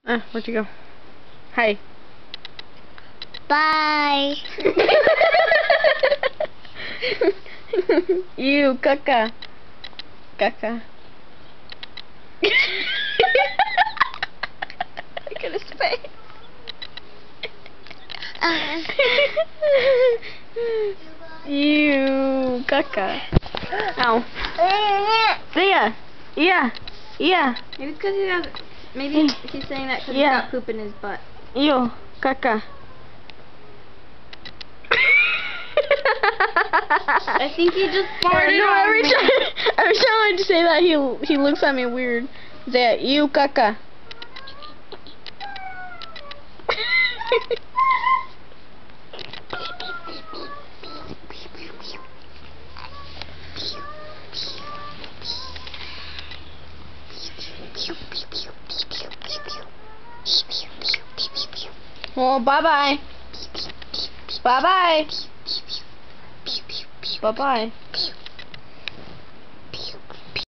Where'd you go? Hi. Bye. You, caca. Caca. Look at his face. You, caca. Ow. Yeah. Yeah. Yeah. Maybe it's because he has. Maybe he's saying that because he's got poop in his butt. You, caca. I think he just farted No, on every me. time I say that, he looks at me weird. That you caca. Well, bye-bye. Bye-bye. Bye-bye.